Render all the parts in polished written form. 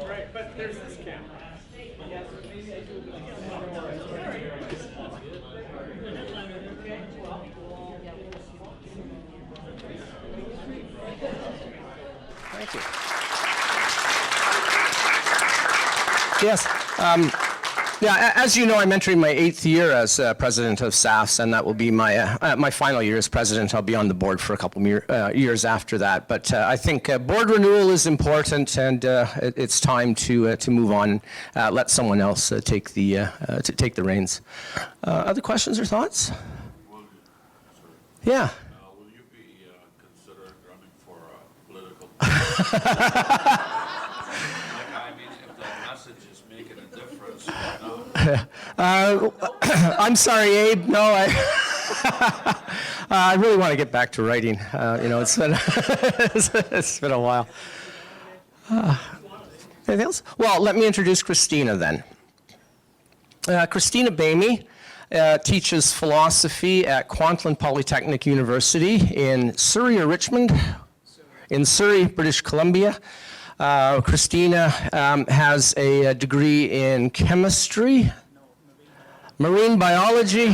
Right, but there's this camera. Thank you. Yes. Yeah, as you know, I'm entering my 8th year as president of SAFS, and that will be my my final year as president. I'll be on the board for a couple years after that. But I think board renewal is important, and it's time to move on. Let someone else take the reins. Other questions or thoughts? Yeah. Will you be considered running for political? I'm sorry, Abe. No, I really want to get back to writing. You know, it's been it's been a while. Anything else? Well, let me introduce Christina then. Christina Behme teaches philosophy at Kwantlen Polytechnic University in Surrey or Richmond? In Surrey, British Columbia. Christina has a degree in chemistry, marine biology,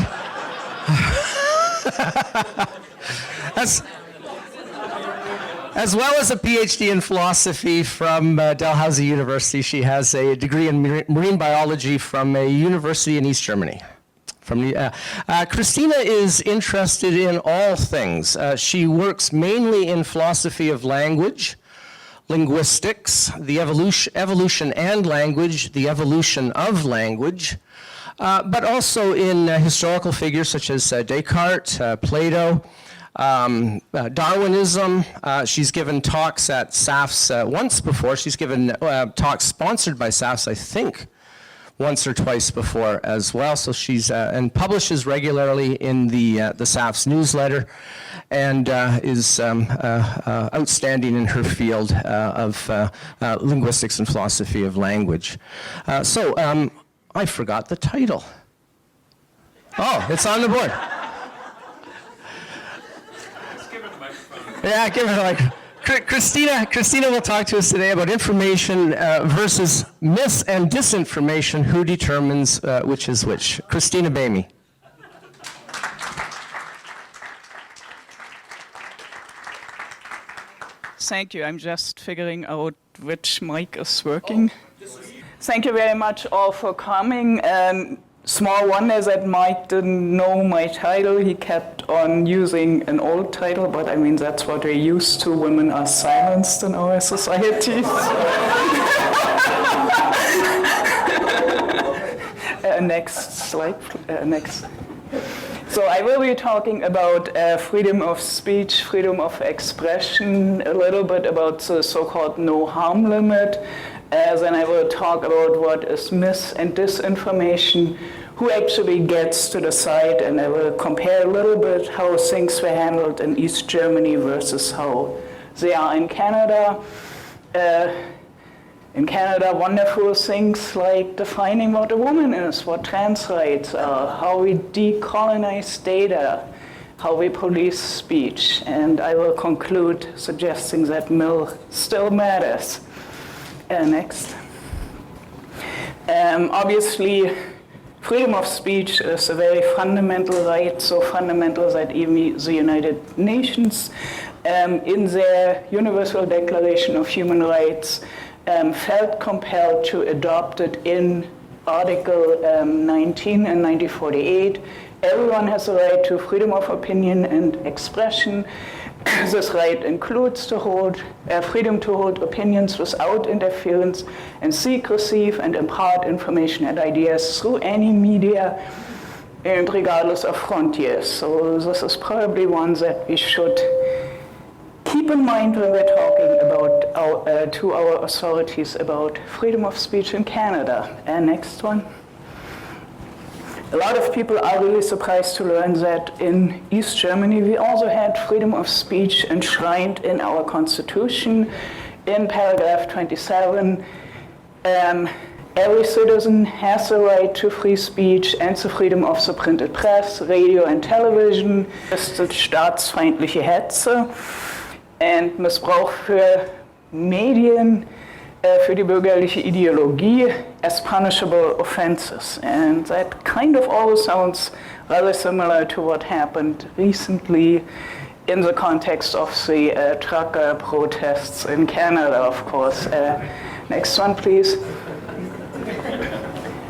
as well as a PhD in philosophy from Dalhousie University. She has a degree in marine biology from a university in East Germany. Christina is interested in all things. She works mainly in philosophy of language, linguistics, the evolution and language, the evolution of language, but also in historical figures such as Descartes, Plato, Darwinism. She's given talks at SAFS once before. She's given talks sponsored by SAFS, I think, once or twice before as well. So she's and publishes regularly in the SAFS newsletter, and is outstanding in her field of linguistics and philosophy of language. So I forgot the title. Oh, it's on the board. Let's give it a microphone. Yeah, give it a microphone. Christina will talk to us today about information versus mis- and disinformation. Who determines which is which? Christina Behme. Thank you. I'm just figuring out which mic is working. Thank you very much all for coming. Small wonder that Mike didn't know my title. He kept on using an old title, but I mean, that's what we're used to. Women are silenced in our societies. Next slide, next. So I will be talking about freedom of speech, freedom of expression, a little bit about the so-called no harm limit. Then I will talk about what is mis- and disinformation, who actually gets to decide, and I will compare a little bit how things were handled in East Germany versus how they are in Canada. In Canada, wonderful things like defining what a woman is, what trans rights are, how we decolonize data, how we police speech. And I will conclude suggesting that Mill still matters. Next. Obviously, freedom of speech is a very fundamental right, so fundamental that even the United Nations, in their Universal Declaration of Human Rights, felt compelled to adopt it in Article 19 in 1948. Everyone has a right to freedom of opinion and expression. This right includes freedom to hold opinions without interference and secrecy, and impart information and ideas through any media and regardless of frontiers. So this is probably one that we should keep in mind when we're talking about to our authorities about freedom of speech in Canada. And next one. A lot of people are really surprised to learn that in East Germany we also had freedom of speech enshrined in our constitution. In paragraph 27, every citizen has the right to free speech and the freedom of the printed press, radio and television. Das ist staatsfeindliche Hetze. und Missbrauch für Medien, für die bürgerliche Ideologie as punishable offenses. And that kind of all sounds rather similar to what happened recently in the context of the trucker protests in Canada, of course. Next one, please.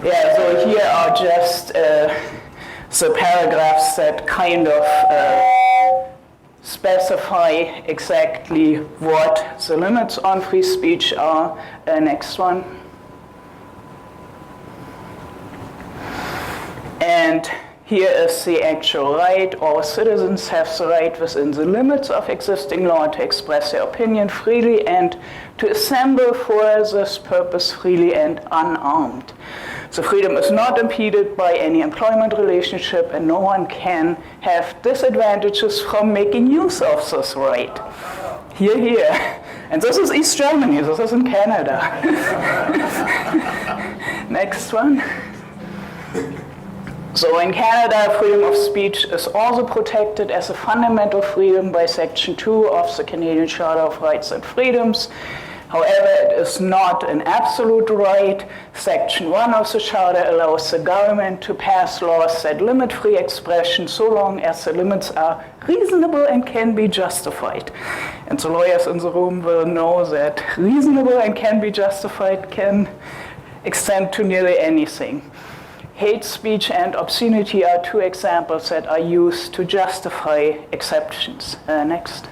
Yeah, so here are just the paragraphs that kind of specify exactly what the limits on free speech are. Next one. And here is the actual right. All citizens have the right within the limits of existing law to express their opinion freely and to assemble for this purpose freely and unarmed. The freedom is not impeded by any employment relationship, and no one can have disadvantages from making use of this right. Here, here. And this is East Germany, this is in Canada. Next one. So in Canada, freedom of speech is also protected as a fundamental freedom by Section 2 of the Canadian Charter of Rights and Freedoms. However, it is not an absolute right. Section 1 of the Charter allows the government to pass laws that limit free expression so long as the limits are reasonable and can be justified. And the lawyers in the room will know that reasonable and can be justified can extend to nearly anything. Hate speech and obscenity are two examples that are used to justify exceptions. Next.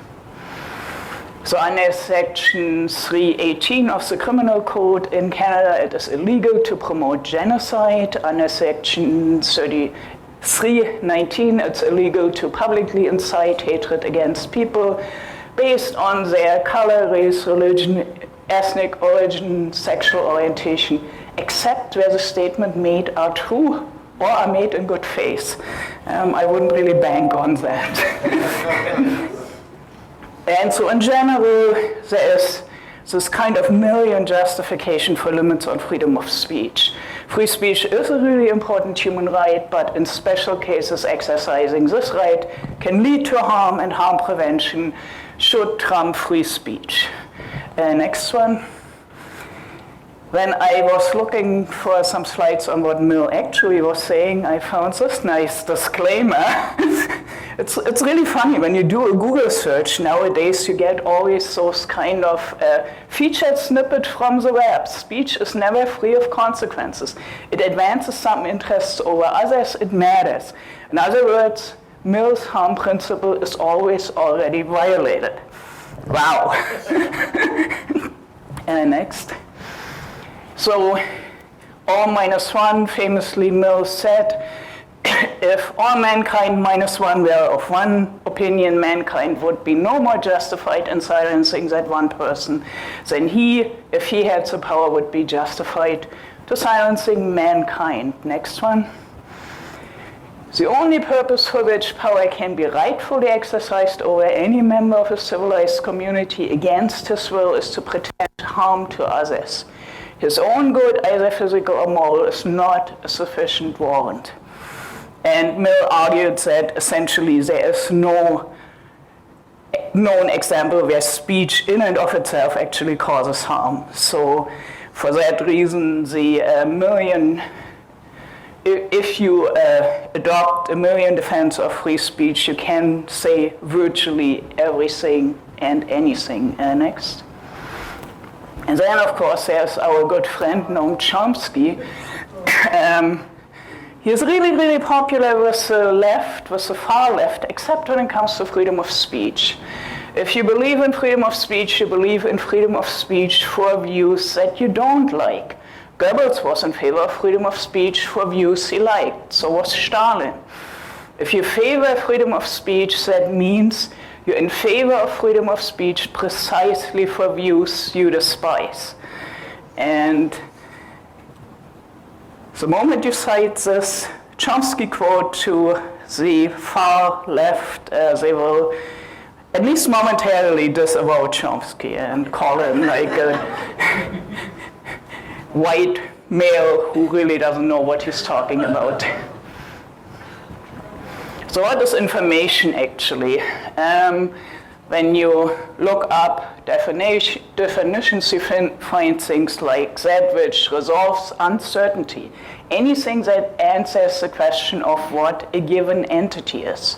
So under Section 318 of the Criminal Code in Canada, it is illegal to promote genocide. Under Section 319, it's illegal to publicly incite hatred against people based on their color, race, religion, ethnic origin, sexual orientation, except where the statement made are true or are made in good faith. I wouldn't really bank on that. And so in general, there is this kind of million justification for limits on freedom of speech. Free speech is a really important human right, but in special cases, exercising this right can lead to harm, and harm prevention should trump free speech. Next one. When I was looking for some slides on what Mill actually was saying, I found this nice disclaimer. It's really funny. When you do a Google search nowadays, you get always those kind of featured snippet from the web. Speech is never free of consequences. It advances some interests over others. It matters. In other words, Mill's harm principle is always already violated. Wow. Next. So, all minus one, famously Mill said, if all mankind minus one were of one opinion, mankind would be no more justified in silencing that one person than he, if he had the power, would be justified to silencing mankind. Next one. The only purpose for which power can be rightfully exercised over any member of a civilized community against his will is to pretend harm to others. His own good, either physical or moral, is not a sufficient warrant. And Mill argued that essentially there is no known example where speech in and of itself actually causes harm. So for that reason, the if you adopt a Millian defense of free speech, you can say virtually everything and anything. Next. And then, of course, there's our good friend Noam Chomsky. He's really, really popular with the left, with the far left, except when it comes to freedom of speech. If you believe in freedom of speech, you believe in freedom of speech for views that you don't like. Goebbels was in favor of freedom of speech for views he liked. So was Stalin. If you favor freedom of speech, that means you're in favor of freedom of speech precisely for views you despise. And the moment you cite this Chomsky quote to the far left, they will at least momentarily disavow Chomsky and call him like a white male who really doesn't know what he's talking about. So what is information actually? when you look up definitions, you find things like that which resolves uncertainty. Anything that answers the question of what a given entity is.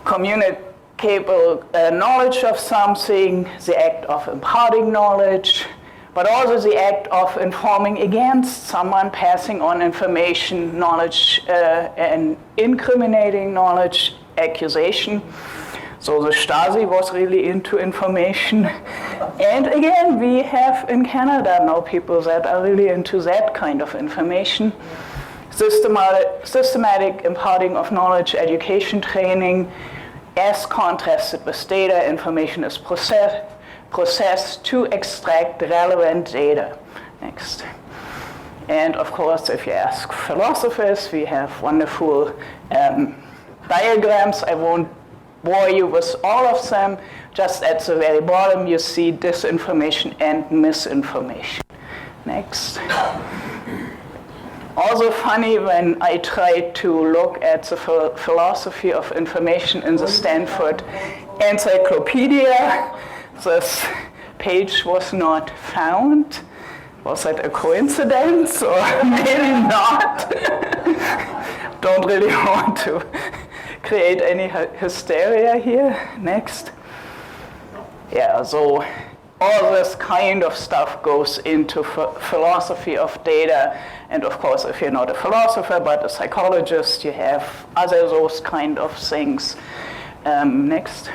Communicable knowledge of something, the act of imparting knowledge, but also the act of informing against someone, passing on information, knowledge, and incriminating knowledge, accusation. So the Stasi was really into information. And again, we have in Canada now people that are really into that kind of information. Systematic imparting of knowledge, education, training, as contrasted with data, information is processed to extract relevant data. Next. And of course, if you ask philosophers, we have wonderful diagrams. I won't bore you with all of them. Just at the very bottom, you see disinformation and misinformation. Next. Also funny when I tried to look at the philosophy of information in the Stanford Encyclopedia. This page was not found. Was that a coincidence or maybe not? Don't really want to create any hysteria here. Next. Yeah, so all this kind of stuff goes into philosophy of data. And of course, if you're not a philosopher but a psychologist, you have other those kind of things. Next.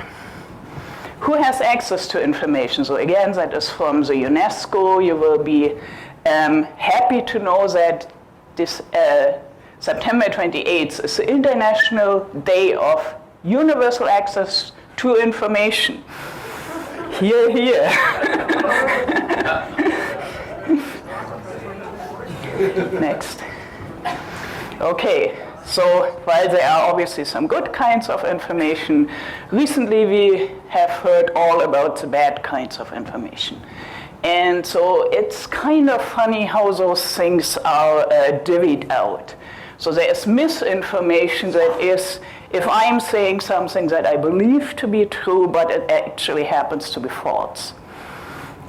Who has access to information? So again, that is from the UNESCO. You will be happy to know that this September 28th is the International Day of Universal Access to Information. Here, here. Next. Okay. So while there are obviously some good kinds of information, recently we have heard all about the bad kinds of information. And so it's kind of funny how those things are divvied out. So there is misinformation that is, if I'm saying something that I believe to be true, but it actually happens to be false.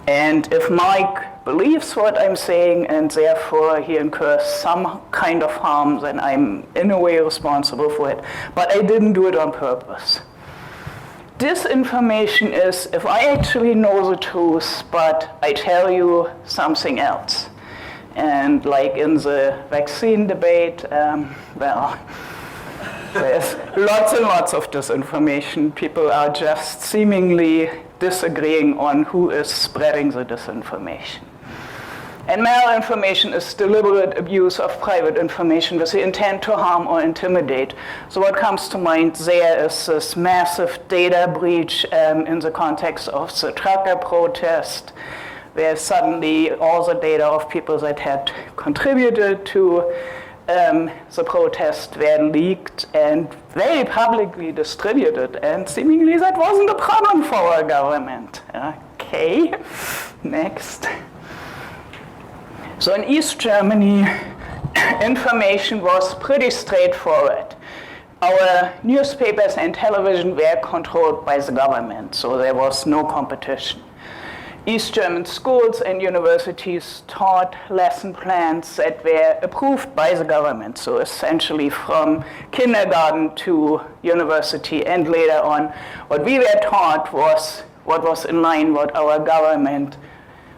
And if Mike believes what I'm saying and therefore he incurs some kind of harm, then I'm in a way responsible for it. But I didn't do it on purpose. Disinformation is if I actually know the truth, but I tell you something else. And like in the vaccine debate, well, there's lots and lots of disinformation. People are just seemingly disagreeing on who is spreading the disinformation. And malinformation is deliberate abuse of private information with the intent to harm or intimidate. So what comes to mind there is this massive data breach in the context of the trucker protest, where suddenly all the data of people that had contributed to the protest were leaked and very publicly distributed, and seemingly that wasn't a problem for our government. Okay, next. So in East Germany, information was pretty straightforward. Our newspapers and television were controlled by the government, so there was no competition. East German schools and universities taught lesson plans that were approved by the government. So essentially from kindergarten to university and later on, what we were taught was what was in line what our government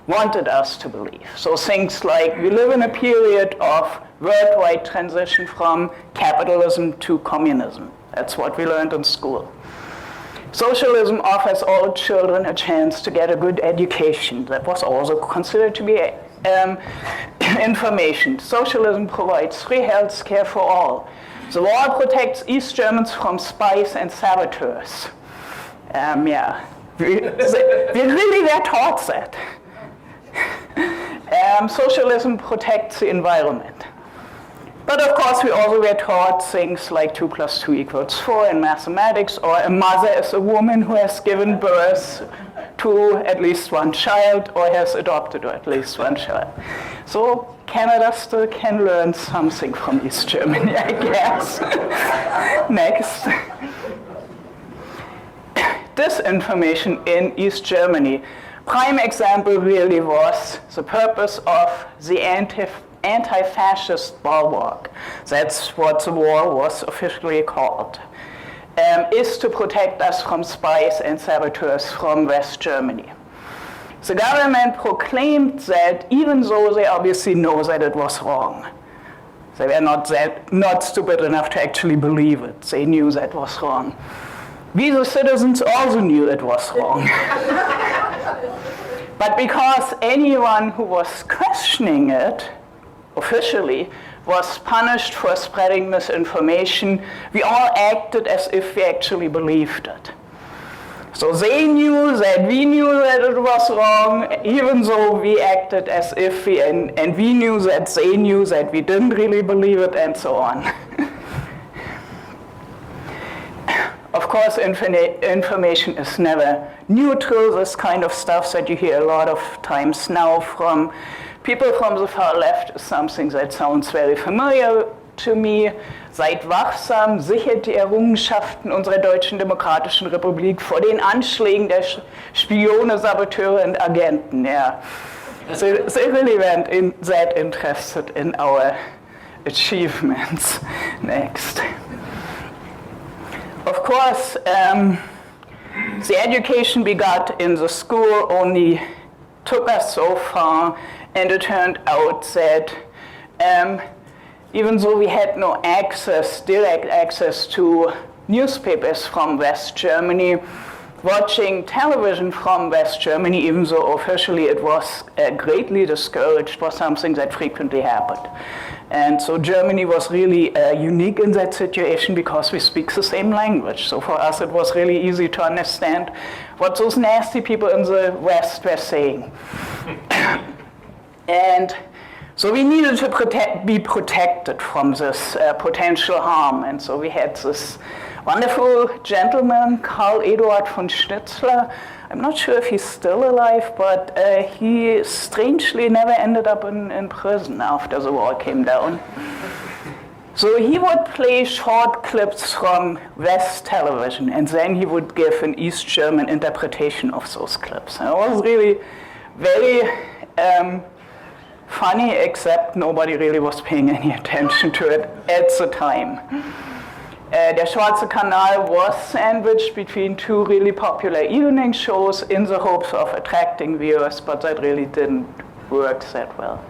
wanted us to believe. So things like we live in a period of worldwide transition from capitalism to communism. That's what we learned in school. Socialism offers all children a chance to get a good education. That was also considered to be information. Socialism provides free health care for all. The law protects East Germans from spies and saboteurs. Yeah, we really were taught that. Socialism protects the environment. But of course, we also were taught things like 2 + 2 = 4 in mathematics, or a mother is a woman who has given birth to at least one child or has adopted at least one child. So Canada still can learn something from East Germany, I guess. Next. disinformation in East Germany. Prime example really was the purpose of the anti-fascist bulwark. That's what the war was officially called. Is to protect us from spies and saboteurs from West Germany. The government proclaimed that even though they obviously know that it was wrong. They were not stupid enough to actually believe it. They knew that was wrong. We, the citizens, also knew it was wrong. But because anyone who was questioning it, officially, was punished for spreading misinformation, we all acted as if we actually believed it. So they knew that we knew that it was wrong, even though we acted as if we, and we knew that they knew that we didn't really believe it, and so on. Of course, information is never neutral. This kind of stuff that you hear a lot of times now from people from the far left is something that sounds very familiar to me. Seid wachsam, sichert die Errungenschaften unserer Deutschen Demokratischen Republik vor den Anschlägen der Spione, Saboteure und Agenten. Yeah. So they really weren't that interested in our achievements. Next. Of course, the education we got in the school only took us so far, and it turned out that even though we had no direct access to newspapers from West Germany, watching television from West Germany, even though officially it was greatly discouraged, was something that frequently happened. And so Germany was really unique in that situation because we speak the same language. So for us it was really easy to understand what those nasty people in the West were saying. And so we needed to be protected from this potential harm. And so we had this wonderful gentleman, Karl Eduard von Schnitzler. I'm not sure if he's still alive, but he strangely never ended up in prison after the wall came down. So he would play short clips from West television, and then he would give an East German interpretation of those clips. And it was really very funny, except nobody really was paying any attention to it at the time. Der Schwarze Kanal was sandwiched between two really popular evening shows in the hopes of attracting viewers, but that really didn't work that well.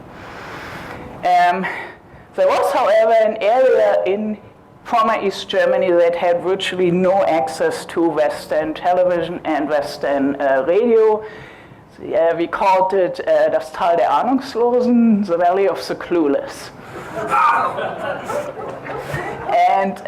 There was, however, an area in former East Germany that had virtually no access to Western television and Western radio. We called it das Tal der Ahnungslosen, the Valley of the Clueless. And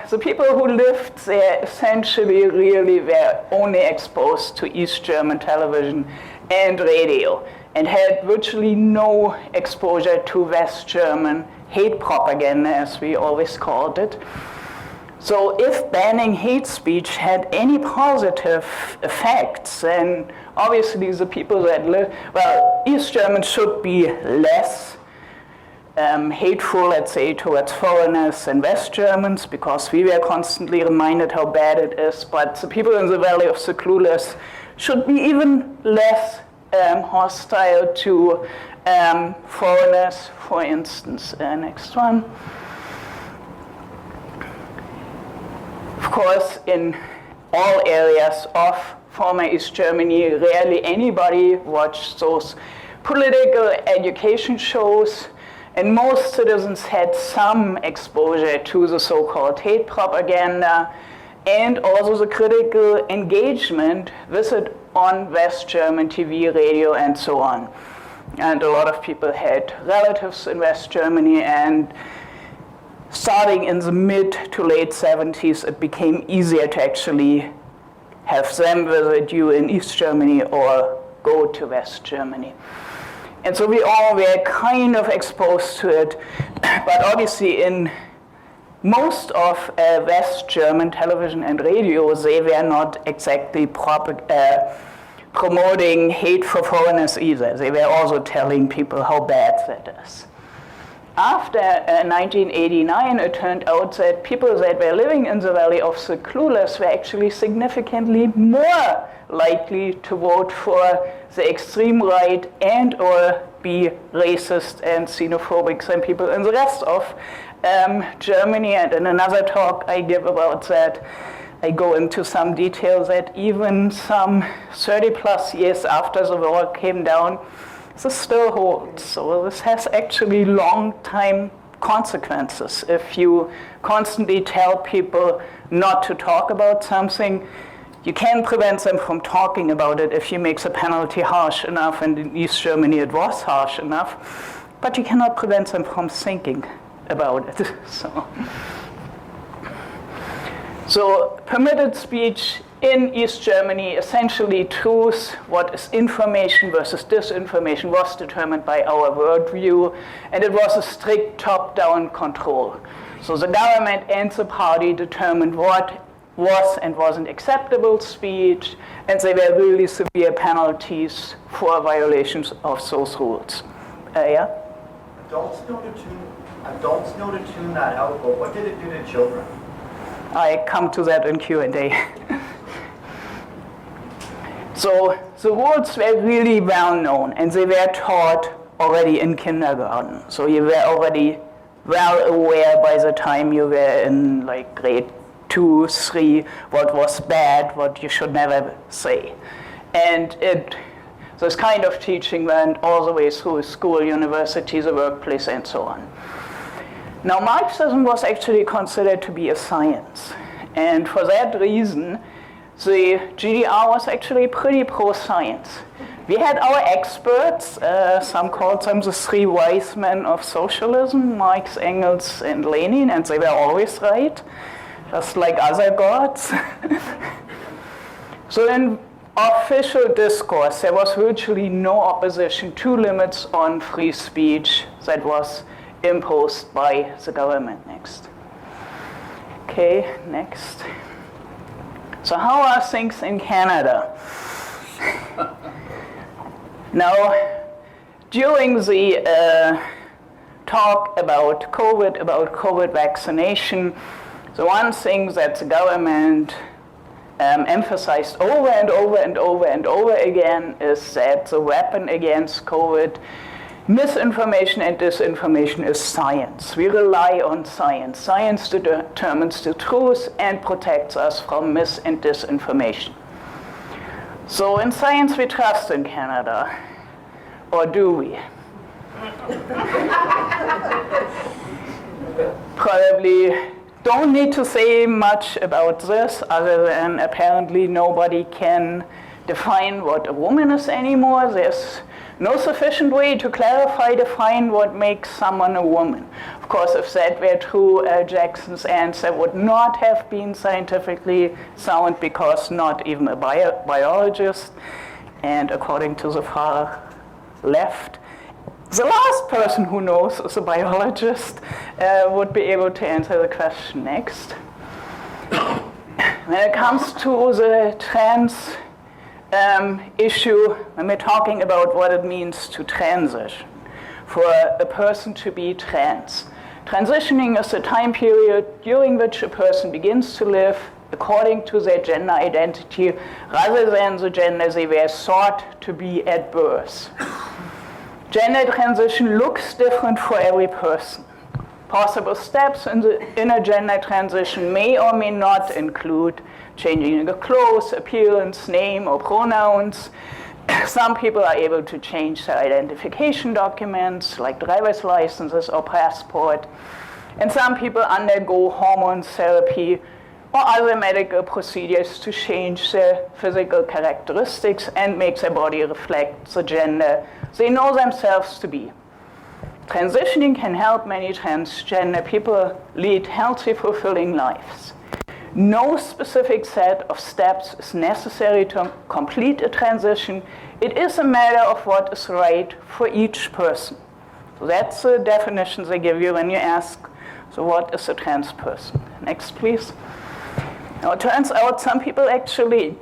the people who lived there essentially really were only exposed to East German television and radio and had virtually no exposure to West German hate propaganda, as we always called it. So if banning hate speech had any positive effects, then obviously the people that live, well, East Germans should be less hateful, let's say, towards foreigners than West Germans, because we were constantly reminded how bad it is, but the people in the Valley of the Clueless should be even less hostile to foreigners, for instance. Next one. Of course, in all areas of former East Germany, rarely anybody watched those political education shows, and most citizens had some exposure to the so-called hate propaganda and also the critical engagement with it on West German TV, radio, and so on. And a lot of people had relatives in West Germany, and starting in the mid to late 70s, it became easier to actually have them visit you in East Germany or go to West Germany. And so we all were kind of exposed to it, but obviously in most of West German television and radio, they were not exactly promoting hate for foreigners either. They were also telling people how bad that is. after 1989, it turned out that people that were living in the Valley of the Clueless were actually significantly more likely to vote for the extreme right and or be racist and xenophobic than people in the rest of Germany. And in another talk I give about that, I go into some detail that even some 30 plus years after the wall came down, this still holds. So this has actually long-time consequences. If you constantly tell people not to talk about something, you can prevent them from talking about it if you make the penalty harsh enough, and in East Germany it was harsh enough, but you cannot prevent them from thinking about it. So permitted speech in East Germany, essentially truth, what is information versus disinformation, was determined by our worldview, and it was a strict top-down control. So the government and the party determined what was and wasn't acceptable speech, and there were really severe penalties for violations of those rules. Yeah? Adults know to tune that out, but what did it do to children? I come to that in Q&A. So the rules were really well known, and they were taught already in kindergarten. So you were already well aware by the time you were in like grade 2, 3, what was bad, what you should never say. And this kind of teaching went all the way through school, university, the workplace, and so on. Now, Marxism was actually considered to be a science. And for that reason, the GDR was actually pretty pro-science. We had our experts, some called them the three wise men of socialism, Marx, Engels, and Lenin, and they were always right, just like other gods. So in official discourse, there was virtually no opposition to limits on free speech that was imposed by the government. Next. Okay, next. So how are things in Canada? Now, during the talk about COVID vaccination, the one thing that the government emphasized over and over and over and over again is that the weapon against COVID, misinformation and disinformation, is science. We rely on science. Science determines the truth and protects us from mis and disinformation. So in science we trust in Canada, or do we? Probably don't need to say much about this, other than apparently nobody can define what a woman is anymore. There's no sufficient way to define what makes someone a woman. Of course, if that were true, Jackson's answer would not have been scientifically sound, because not even a biologist, and according to the far left, the last person who knows is a biologist, would be able to answer the question. Next. When it comes to the trans issue, when we're talking about what it means to transition, for a person to be trans. Transitioning is a time period during which a person begins to live according to their gender identity rather than the gender they were thought to be at birth. Gender transition looks different for every person. Possible steps in a gender transition may or may not include changing the clothes, appearance, name, or pronouns. Some people are able to change their identification documents, like driver's licenses or passport. And some people undergo hormone therapy or other medical procedures to change their physical characteristics and make their body reflect the gender they know themselves to be. Transitioning can help many transgender people lead healthy, fulfilling lives. No specific set of steps is necessary to complete a transition. It is a matter of what is right for each person. So that's the definition they give you when you ask, so what is a trans person? Next, please. Now, it turns out some people actually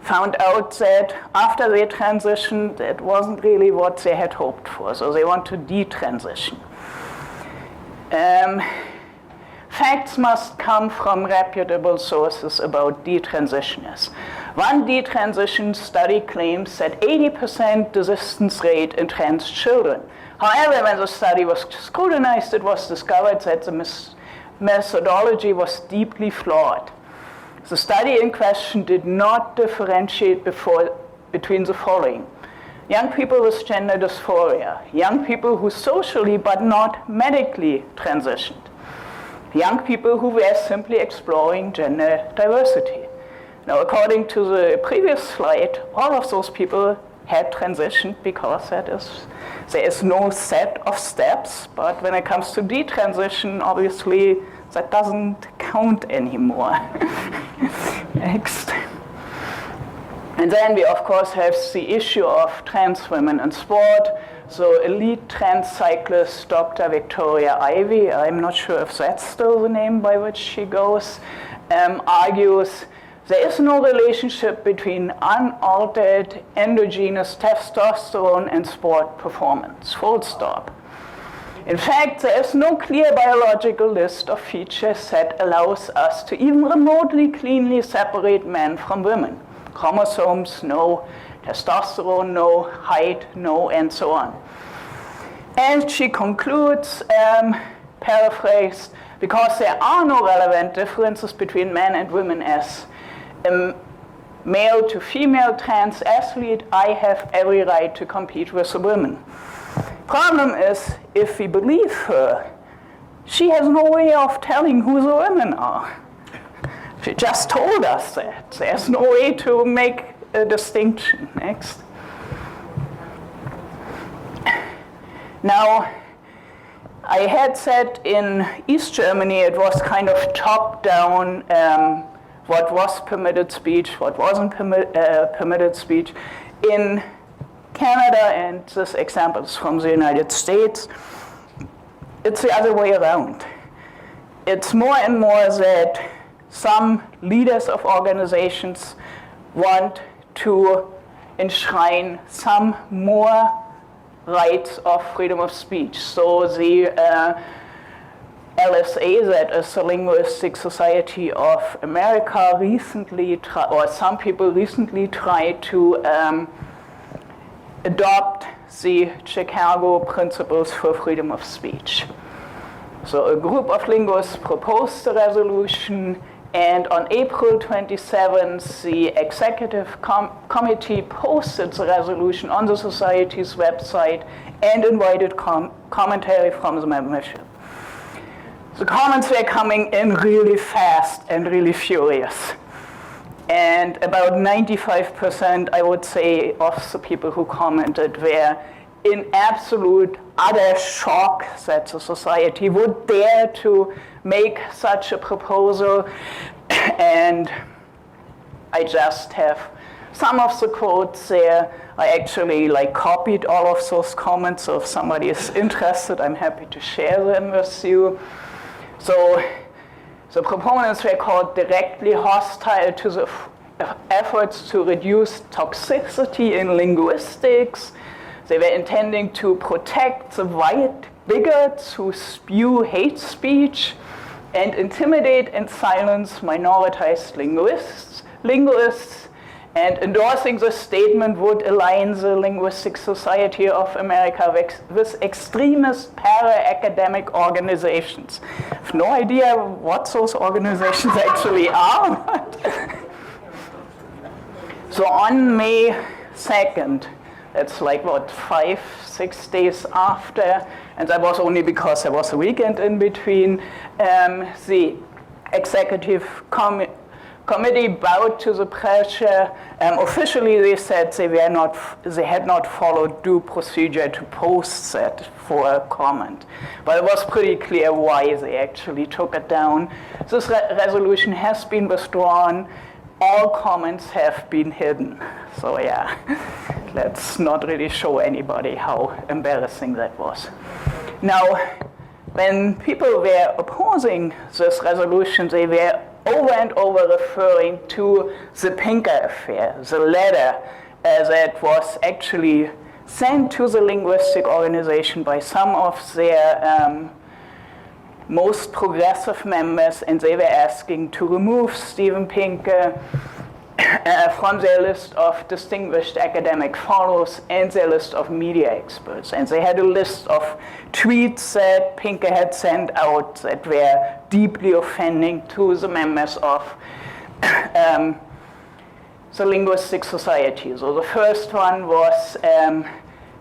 found out that after they transitioned, that wasn't really what they had hoped for. So they want to detransition. Facts must come from reputable sources about detransitioners. One detransition study claims that 80% desistance rate in trans children. However, when the study was scrutinized, it was discovered that the methodology was deeply flawed. The study in question did not differentiate between the following: young people with gender dysphoria, young people who socially but not medically transitioned, young people who were simply exploring gender diversity. Now, according to the previous slide, all of those people had transitioned because there is no set of steps, but when it comes to detransition, obviously that doesn't count anymore. Next. And then we, of course, have the issue of trans women in sport. So elite trans cyclist Dr. Victoria Ivy, I'm not sure if that's still the name by which she goes, argues there is no relationship between unaltered endogenous testosterone and sport performance, full stop. In fact, there is no clear biological list of features that allows us to even remotely cleanly separate men from women. Chromosomes, no. Testosterone, no. Height, no, and so on. And she concludes, paraphrased, because there are no relevant differences between men and women as a male to female trans athlete, I have every right to compete with the women. Problem is, if we believe her, she has no way of telling who the women are. She just told us that. There's no way to make a distinction. Next. Now, I had said in East Germany it was kind of top-down, what was permitted speech, what wasn't permitted speech. In Canada, and this example is from the United States, it's the other way around. It's more and more that some leaders of organizations want to enshrine some more rights of freedom of speech. So the LSA, that is the Linguistic Society of America, recently some people recently tried to adopt the Chicago Principles for Freedom of Speech. So a group of linguists proposed the resolution, and on April 27th, the executive committee posted the resolution on the society's website and invited commentary from the membership. The comments were coming in really fast and really furious. And about 95%, I would say, of the people who commented were in absolute, utter shock that the society would dare to make such a proposal. And I just have some of the quotes there. I actually copied all of those comments, so if somebody is interested, I'm happy to share them with you. So the proponents were called directly hostile to the efforts to reduce toxicity in linguistics. They were intending to protect the white bigots who spew hate speech and intimidate and silence minoritized linguists, and endorsing the statement would align the Linguistic Society of America with extremist para-academic organizations. I have no idea what those organizations actually are. So on May 2nd, it's 5-6 days after, and that was only because there was a weekend in between, the executive committee bowed to the pressure. Officially, they said they had not followed due procedure to post that for a comment. But it was pretty clear why they actually took it down. This resolution has been withdrawn. All comments have been hidden. So yeah, let's not really show anybody how embarrassing that was. Now, when people were opposing this resolution, they were over and over referring to the Pinker affair, the letter that was actually sent to the linguistic organization by some of their most progressive members, and they were asking to remove Steven Pinker from their list of distinguished academic fellows and their list of media experts. And they had a list of tweets that Pinker had sent out that were deeply offending to the members of the Linguistic Society. So the first one was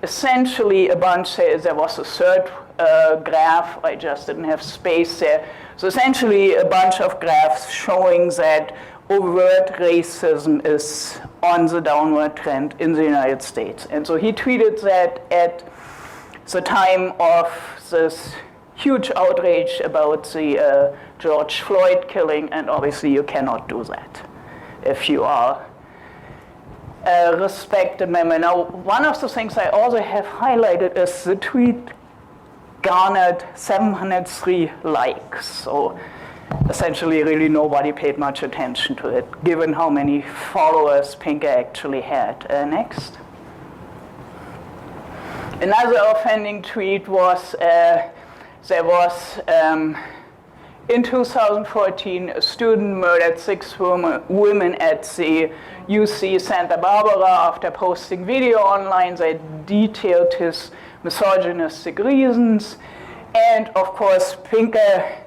essentially a bunch, there was a third graph, I just didn't have space there. So essentially a bunch of graphs showing that overt racism is on the downward trend in the United States. And so he tweeted that at the time of this huge outrage about the George Floyd killing, and obviously you cannot do that if you are a respected member. Now, one of the things I also have highlighted is the tweet garnered 703 likes. So essentially, really nobody paid much attention to it, given how many followers Pinker actually had. Next. Another offending tweet was, there was, in 2014, a student murdered 6 women at the UC Santa Barbara after posting video online that detailed his misogynistic reasons. And of course, Pinker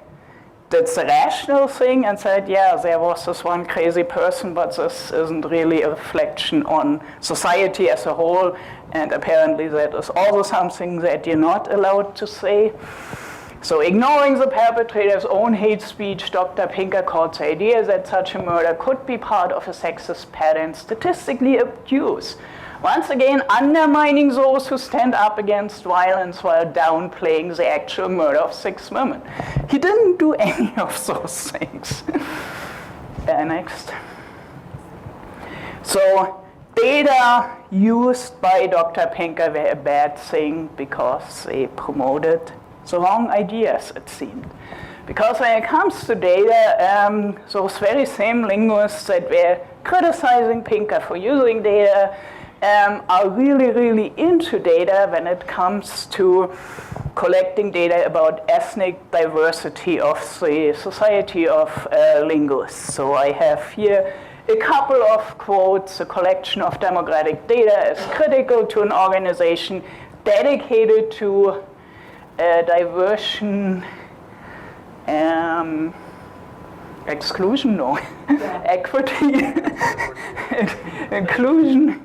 did the rational thing and said, yeah, there was this one crazy person, but this isn't really a reflection on society as a whole. And apparently that is also something that you're not allowed to say. So ignoring the perpetrator's own hate speech, Dr. Pinker called the idea that such a murder could be part of a sexist pattern statistically obtuse. Once again, undermining those who stand up against violence while downplaying the actual murder of 6 women. He didn't do any of those things. Next. So data used by Dr. Pinker were a bad thing because they promoted the wrong ideas, it seemed. Because when it comes to data, those very same linguists that were criticizing Pinker for using data are really, really into data when it comes to collecting data about ethnic diversity of the society of linguists. So I have here a couple of quotes. A collection of demographic data is critical to an organization dedicated to diversion, exclusion, no, equity, inclusion,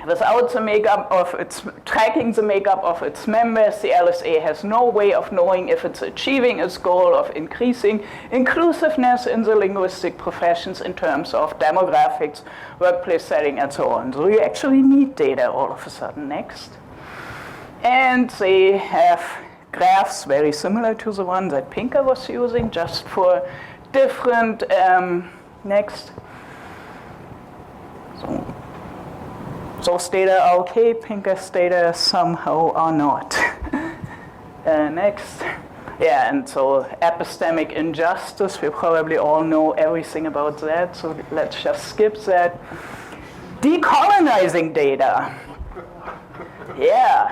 without the makeup of its, tracking the makeup of its members, the LSA has no way of knowing if it's achieving its goal of increasing inclusiveness in the linguistic professions in terms of demographics, workplace setting, and so on. So you actually need data all of a sudden. Next. And they have graphs very similar to the one that Pinker was using, just for different, next. So those data are okay, Pinker's data somehow are not. Next. Yeah, and so epistemic injustice, we probably all know everything about that, so let's just skip that. Decolonizing data. Yeah.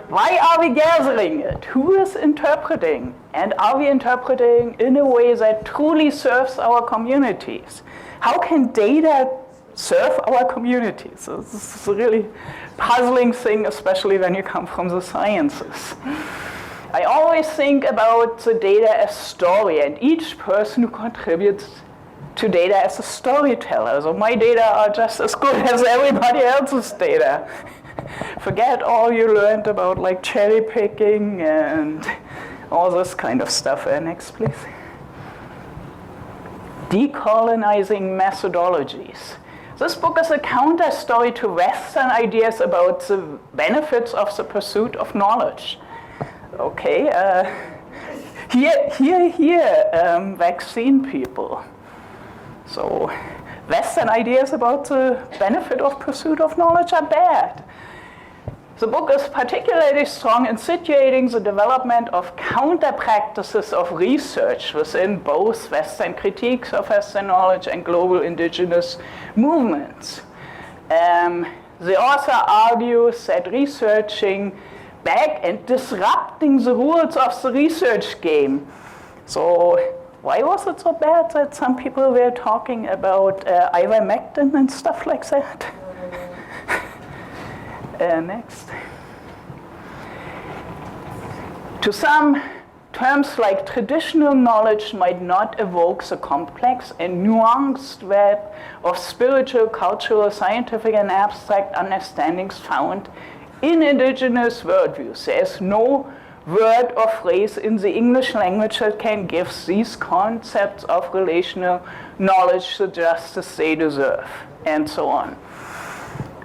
Why are we gathering it? Who is interpreting? And are we interpreting in a way that truly serves our communities? How can data serve our communities? So this is a really puzzling thing, especially when you come from the sciences. I always think about the data as story, and each person who contributes to data as a storyteller. So my data are just as good as everybody else's data. Forget all you learned about like cherry picking and all this kind of stuff. Next, please. Decolonizing Methodologies. This book is a counter story to Western ideas about the benefits of the pursuit of knowledge. Okay, here, vaccine people. So Western ideas about the benefit of pursuit of knowledge are bad. The book is particularly strong in situating the development of counter-practices of research within both Western critiques of Western knowledge and global indigenous movements. The author argues that researching back and disrupting the rules of the research game. So why was it so bad that some people were talking about ivermectin and stuff like that? Next. To some, terms like traditional knowledge might not evoke the complex and nuanced web of spiritual, cultural, scientific, and abstract understandings found in indigenous worldviews. There is no word or phrase in the English language that can give these concepts of relational knowledge the justice they deserve, and so on.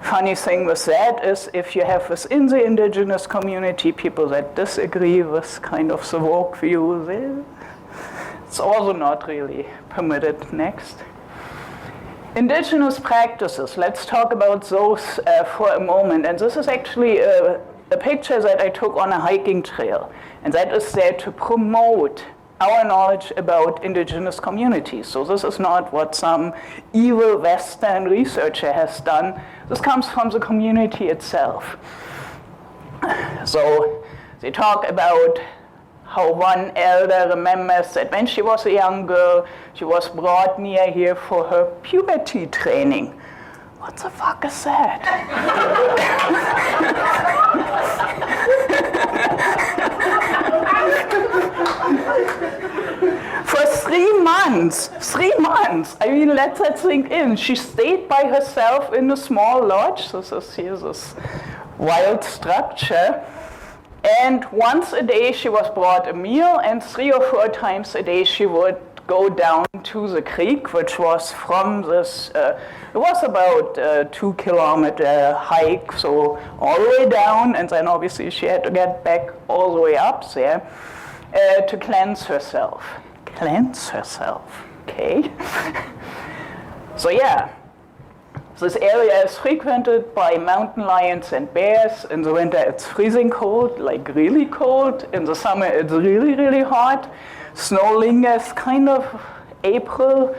Funny thing with that is if you have within the indigenous community people that disagree with kind of the woke view, it's also not really permitted. Next. Indigenous practices, let's talk about those for a moment. And this is actually a picture that I took on a hiking trail. And that is there to promote our knowledge about indigenous communities. So this is not what some evil Western researcher has done. This comes from the community itself. So they talk about how one elder remembers that when she was a young girl, she was brought near here for her puberty training. What the fuck is that? For 3 months, 3 months. I mean, let that sink in. She stayed by herself in a small lodge. This is here, this wild structure. And once a day she was brought a meal, and 3 or 4 times a day she would go down to the creek, which was from this, it was about a 2-kilometer hike, so all the way down, and then obviously she had to get back all the way up there to cleanse herself. Cleanse herself, okay? So yeah. This area is frequented by mountain lions and bears. In the winter it's freezing cold, like really cold. In the summer it's really, really hot. Snow lingers kind of April.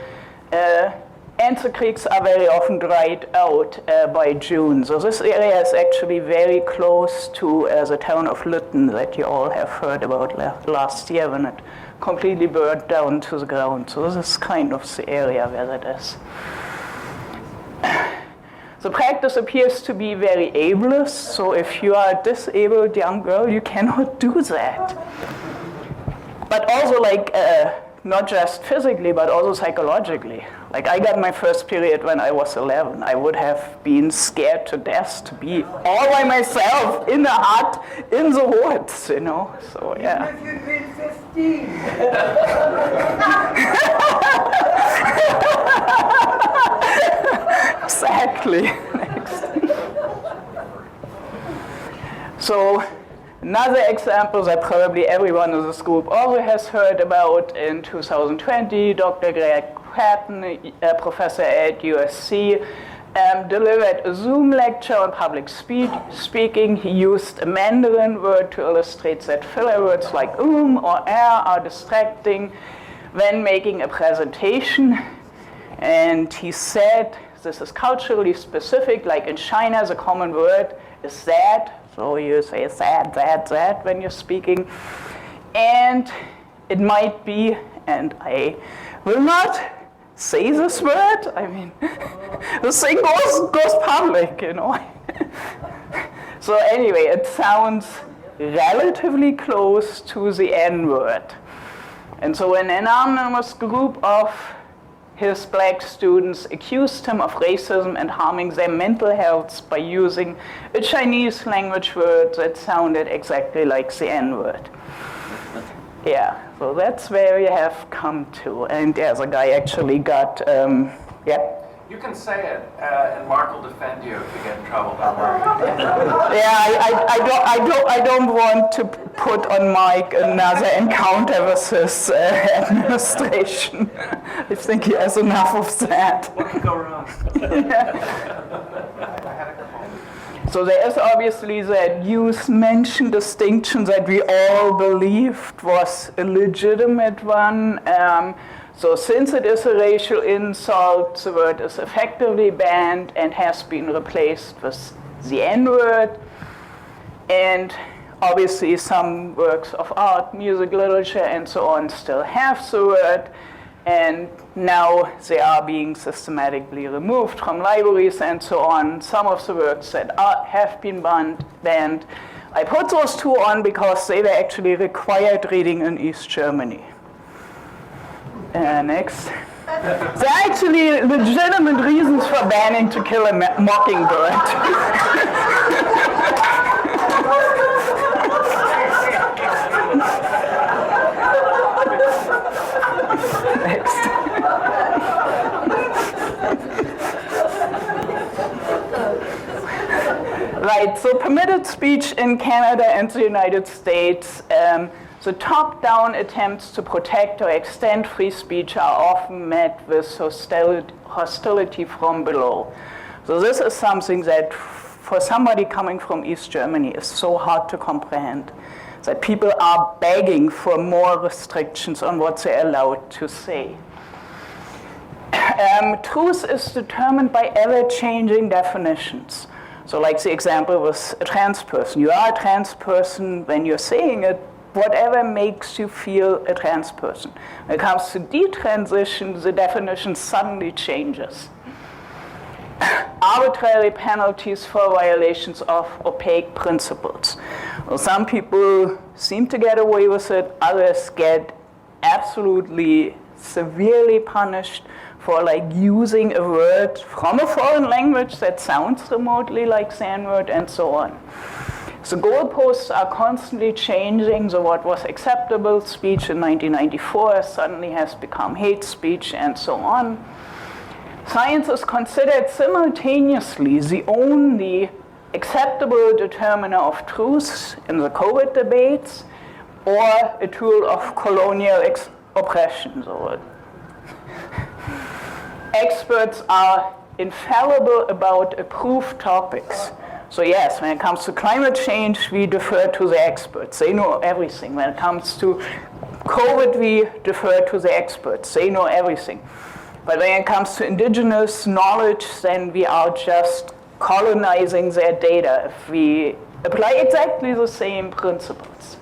And the creeks are very often dried out by June. So this area is actually very close to the town of Lytton that you all have heard about last year when it completely burned down to the ground. So this is kind of the area where that is. The practice appears to be very ableist, so if you are a disabled young girl, you cannot do that. But also, like, not just physically, but also psychologically. Like, I got my first period when I was 11. I would have been scared to death to be all by myself in a hut in the woods, you know? So, yeah. Even if you'd been 15. Exactly. Next. So another example that probably everyone in this group also has heard about in 2020, Dr. Greg Kwantlen, a professor at USC, delivered a Zoom lecture on public speaking. He used a Mandarin word to illustrate that filler words like or are distracting when making a presentation. And he said, this is culturally specific, like in China, the common word is sad. So you say sad when you're speaking. And it might be, and I will not say this word, I mean, this thing goes public, you know. So anyway, it sounds relatively close to the N-word. And so an anonymous group of his black students accused him of racism and harming their mental health by using a Chinese language word that sounded exactly like the N-word. Yeah, so that's where we have come to. And yeah, the guy actually got, You can say it, and Mark will defend you if you get in trouble. Don't worry. Yeah, I don't want to put on Mike another encounter with his administration. I think he has enough of that. What could go wrong? So there is obviously that use-mention distinction that we all believed was a legitimate one. So since it is a racial insult, the word is effectively banned and has been replaced with the N-word. And obviously some works of art, music, literature, and so on still have the word, and now they are being systematically removed from libraries and so on. Some of the works that have been banned. I put those two on because they were actually required reading in East Germany. Next. There are actually legitimate reasons for banning To Kill a Mockingbird. Next. Right, so permitted speech in Canada and the United States, the top-down attempts to protect or extend free speech are often met with hostility from below. So this is something that for somebody coming from East Germany is so hard to comprehend, that people are begging for more restrictions on what they're allowed to say. Truth is determined by ever-changing definitions. So like the example with a trans person. You are a trans person when you're saying it, whatever makes you feel a trans person. When it comes to detransition, the definition suddenly changes. Arbitrary penalties for violations of opaque principles. Well, some people seem to get away with it, others get absolutely severely punished for like using a word from a foreign language that sounds remotely like the N-word and so on. The goalposts are constantly changing. So what was acceptable speech in 1994 suddenly has become hate speech and so on. Science is considered simultaneously the only acceptable determiner of truth in the COVID debates or a tool of colonial oppression. So experts are infallible about approved topics. So yes, when it comes to climate change, we defer to the experts. They know everything. When it comes to COVID, we defer to the experts. They know everything. But when it comes to indigenous knowledge, then we are just colonizing their data if we apply exactly the same principles.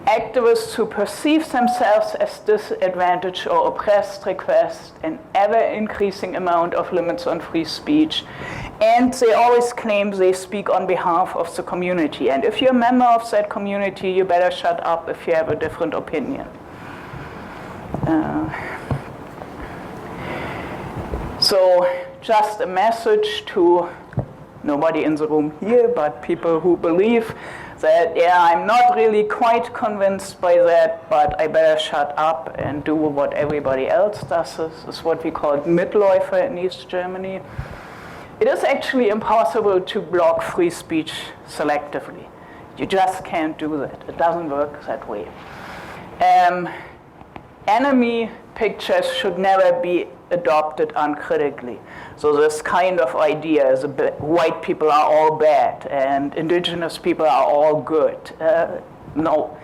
Activists who perceive themselves as disadvantaged or oppressed request an ever-increasing amount of limits on free speech, and they always claim they speak on behalf of the community. And if you're a member of that community, you better shut up if you have a different opinion. So just a message to nobody in the room here, but people who believe that, yeah, I'm not really quite convinced by that, but I better shut up and do what everybody else does. This is what we call Mitläufer in East Germany. It is actually impossible to block free speech selectively. You just can't do that. It doesn't work that way. Enemy pictures should never be adopted uncritically. So this kind of idea is white people are all bad and indigenous people are all good. No.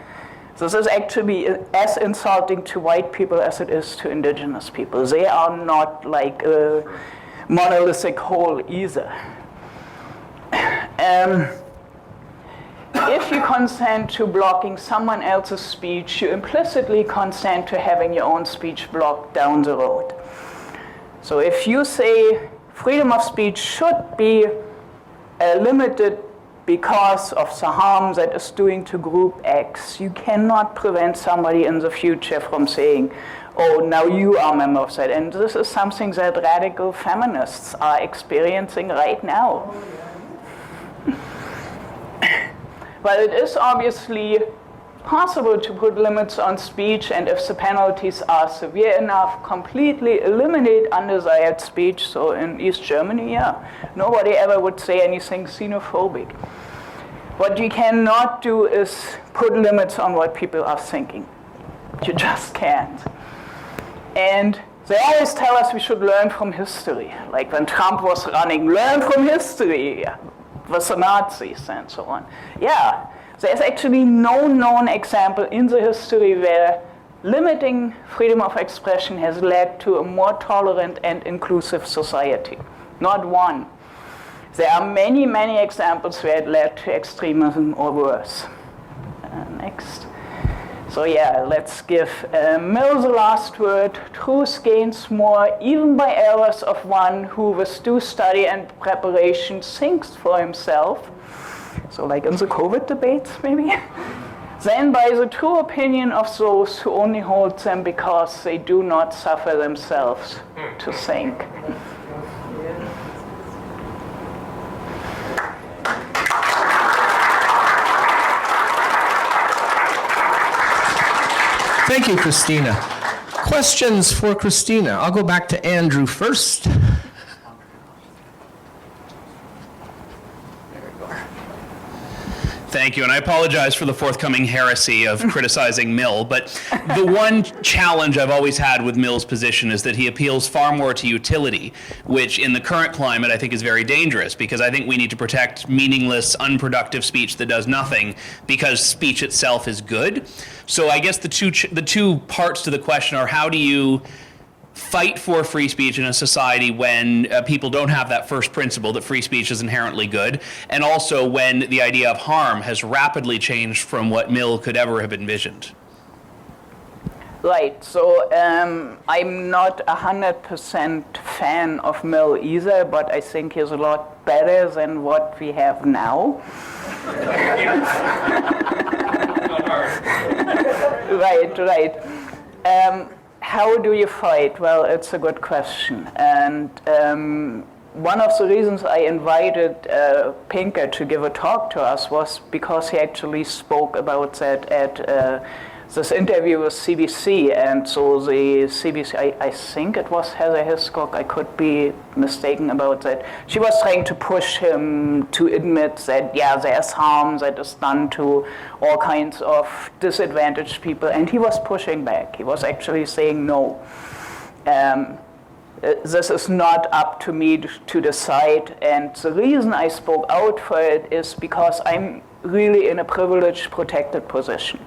This is actually as insulting to white people as it is to indigenous people. They are not like a monolithic whole either. If you consent to blocking someone else's speech, you implicitly consent to having your own speech blocked down the road. So if you say freedom of speech should be limited because of the harm that is doing to group X, you cannot prevent somebody in the future from saying, oh, now you are a member of that. And this is something that radical feminists are experiencing right now. But it is obviously possible to put limits on speech, and if the penalties are severe enough, completely eliminate undesired speech. So in East Germany, yeah, nobody ever would say anything xenophobic. What you cannot do is put limits on what people are thinking. You just can't. And they always tell us we should learn from history. Like when Trump was running, learn from history with the Nazis and so on. Yeah. There's actually no known example in the history where limiting freedom of expression has led to a more tolerant and inclusive society. Not one. There are many, many examples where it led to extremism or worse. Next. So yeah, let's give Mill the last word. Truth gains more, even by errors of one who with due study and preparation thinks for himself, so like in the COVID debates maybe, than by the true opinion of those who only hold them because they do not suffer themselves to think. Thank you, Christina. Questions for Christina? I'll go back to Andrew first. Thank you, and I apologize for the forthcoming heresy of criticizing Mill, but the one challenge I've always had with Mill's position is that he appeals far more to utility, which in the current climate I think is very dangerous, because I think we need to protect meaningless, unproductive speech that does nothing, because speech itself is good. So I guess the two parts to the question are, how do you fight for free speech in a society when people don't have that first principle that free speech is inherently good, and also when the idea of harm has rapidly changed from what Mill could ever have envisioned? Right, so I'm not 100% fan of Mill either, but I think he's a lot better than what we have now. Right. How do you fight? Well, it's a good question. And one of the reasons I invited Pieter to give a talk to us was because he actually spoke about that at this interview with CBC. And so the CBC, I think it was Heather Hiscock, I could be mistaken about that. She was trying to push him to admit that, yeah, there's harm that is done to all kinds of disadvantaged people. And he was pushing back. He was actually saying no. This is not up to me to decide. And the reason I spoke out for it is because I'm really in a privileged, protected position.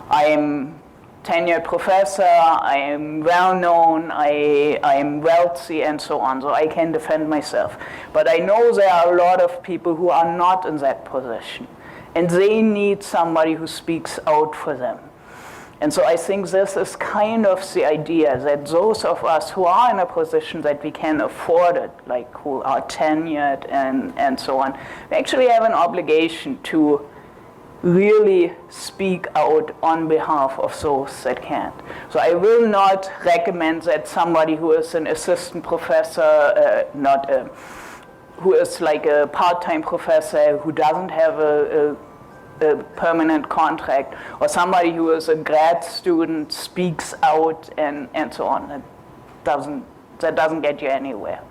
I'm tenured professor, I am well known, I am wealthy and so on, so I can defend myself. But I know there are a lot of people who are not in that position, and they need somebody who speaks out for them. And so I think this is kind of the idea, that those of us who are in a position that we can afford it, like who are tenured and so on, we actually have an obligation to really speak out on behalf of those that can't. So I will not recommend that somebody who is an assistant professor, who is like a part-time professor who doesn't have a permanent contract, or somebody who is a grad student speaks out and so on. That doesn't get you anywhere.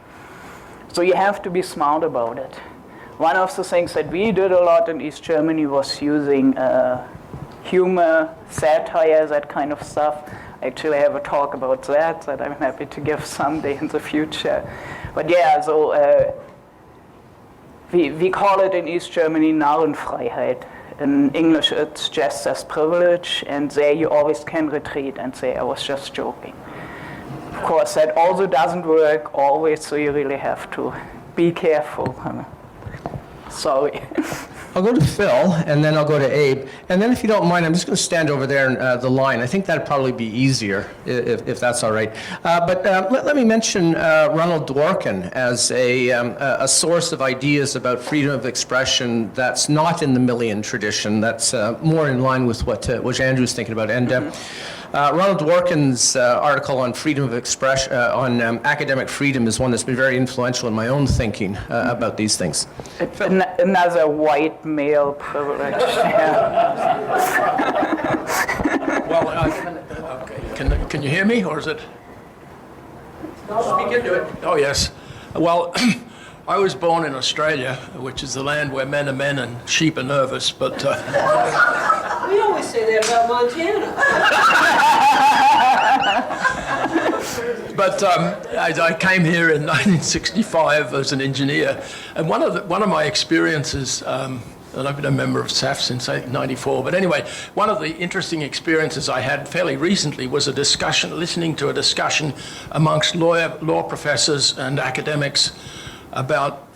So you have to be smart about it. One of the things that we did a lot in East Germany was using humor, satire, that kind of stuff. I actually have a talk about that I'm happy to give someday in the future. But yeah, so we call it in East Germany Narrenfreiheit. In English, it's just as privilege, and there you always can retreat and say, I was just joking. Of course, that also doesn't work always, so you really have to be careful. Sorry. I'll go to Phil, and then I'll go to Abe. And then if you don't mind, I'm just going to stand over there in the line. I think that'd probably be easier, if that's all right. But let me mention Ronald Dworkin as a source of ideas about freedom of expression that's not in the Millian tradition, that's more in line with what Andrew's thinking about. And Ronald Dworkin's article on freedom of expression, on academic freedom, is one that's been very influential in my own thinking about these things. Another white male privilege. Well, okay. Can you hear me, or is it? Speak into it. Oh, yes. Well, I was born in Australia, which is the land where men are men and sheep are nervous, but... We always say that about Montana. But I came here in 1965 as an engineer, and one of my experiences, and I've been a member of SAF since '94. But anyway, one of the interesting experiences I had fairly recently was listening to a discussion amongst law professors and academics about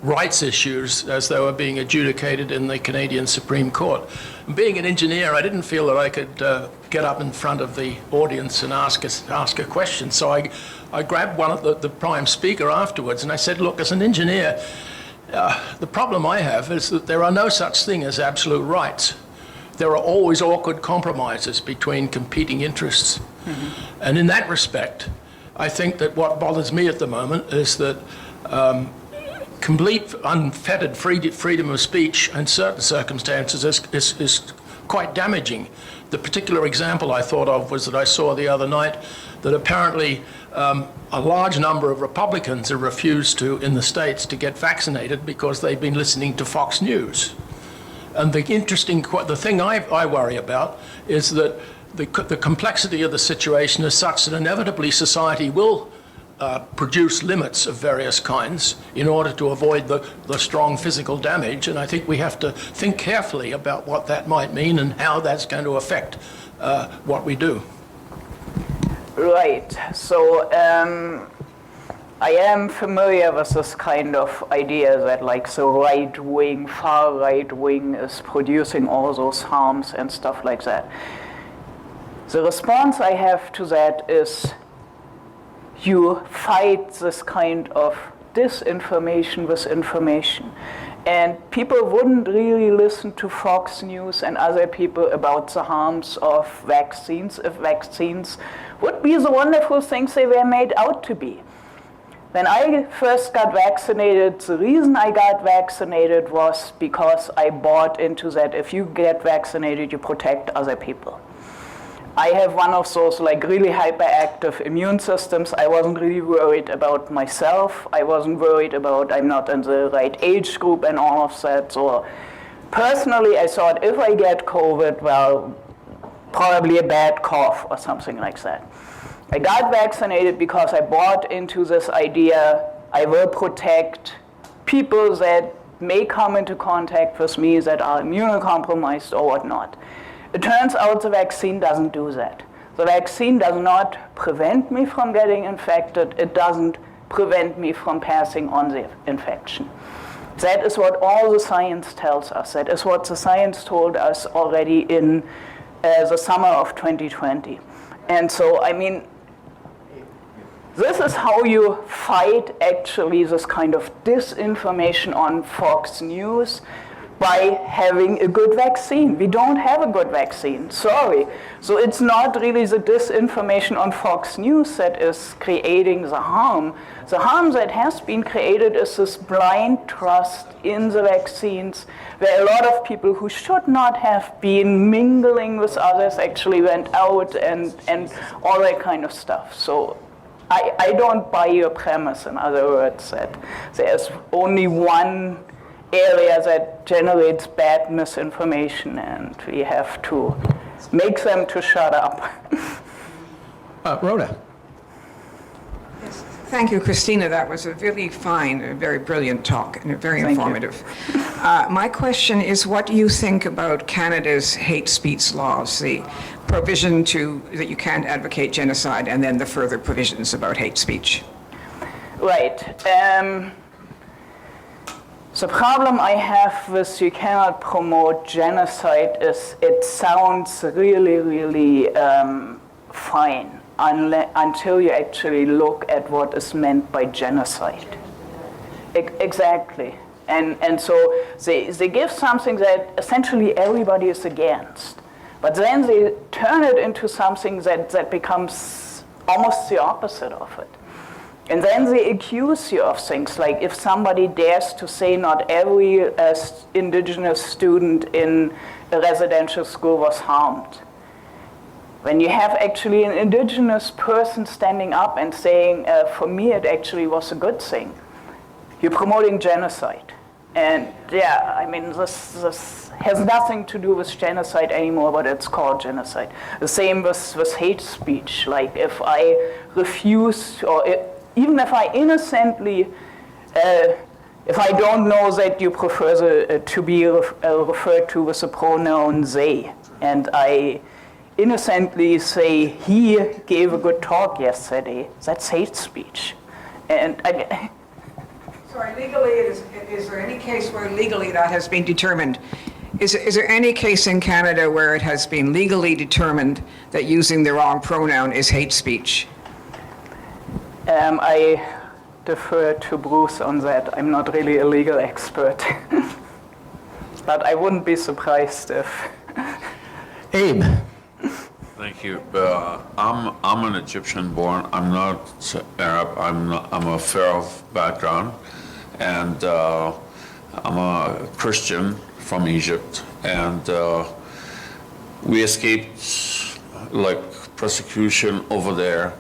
rights issues as they were being adjudicated in the Canadian Supreme Court. And being an engineer, I didn't feel that I could get up in front of the audience and ask a question. So I grabbed one of the prime speaker afterwards and I said, look, as an engineer, the problem I have is that there are no such thing as absolute rights. There are always awkward compromises between competing interests. Mm-hmm. And in that respect, I think that what bothers me at the moment is that complete unfettered freedom of speech in certain circumstances is quite damaging. The particular example I thought of was that I saw the other night that apparently a large number of Republicans have refused to, in the States, to get vaccinated because they've been listening to Fox News. And the thing I worry about is that the complexity of the situation is such that inevitably society will produce limits of various kinds in order to avoid the strong physical damage. And I think we have to think carefully about what that might mean and how that's going to affect what we do. Right. So I am familiar with this kind of idea that like the right wing, far right wing is producing all those harms and stuff like that. The response I have to that is you fight this kind of disinformation with information. And people wouldn't really listen to Fox News and other people about the harms of vaccines if vaccines would be the wonderful things they were made out to be. When I first got vaccinated, the reason I got vaccinated was because I bought into that if you get vaccinated, you protect other people. I have one of those like really hyperactive immune systems. I wasn't really worried about myself. I wasn't worried about I'm not in the right age group and all of that. So personally, I thought if I get COVID, well, probably a bad cough or something like that. I got vaccinated because I bought into this idea I will protect people that may come into contact with me that are immunocompromised or whatnot. It turns out the vaccine doesn't do that. The vaccine does not prevent me from getting infected. It doesn't prevent me from passing on the infection. That is what all the science tells us. That is what the science told us already in the summer of 2020. And so, I mean, this is how you fight actually this kind of disinformation on Fox News, by having a good vaccine. We don't have a good vaccine, sorry. So it's not really the disinformation on Fox News that is creating the harm. The harm that has been created is this blind trust in the vaccines, where a lot of people who should not have been mingling with others actually went out and all that kind of stuff. So I don't buy your premise, in other words, that there's only one area that generates bad misinformation and we have to make them to shut up. Rhoda. Yes. Thank you, Christina. That was a really fine, a very brilliant talk and very informative. My question is, what do you think about Canada's hate speech laws, the provision that you can't advocate genocide and then the further provisions about hate speech? Right. The problem I have with you cannot promote genocide is it sounds really, really fine until you actually look at what is meant by genocide. Exactly. And so they give something that essentially everybody is against. But then they turn it into something that becomes almost the opposite of it. And then they accuse you of things like if somebody dares to say not every Indigenous student in a residential school was harmed. When you have actually an Indigenous person standing up and saying, for me it actually was a good thing, you're promoting genocide. And yeah, I mean, this has nothing to do with genocide anymore, but it's called genocide. The same with hate speech. Like if I refuse, or even if I innocently, if I don't know that you prefer to be referred to with the pronoun they, and I innocently say, he gave a good talk yesterday, that's hate speech. And Sorry, legally, is there any case where legally that has been determined? Is there any case in Canada where it has been legally determined that using the wrong pronoun is hate speech? I defer to Bruce on that. I'm not really a legal expert. But I wouldn't be surprised if... Abe. Thank you. I'm an Egyptian born. I'm not Arab. I'm a Pharaoh background, and I'm a Christian from Egypt, and we escaped like persecution over there.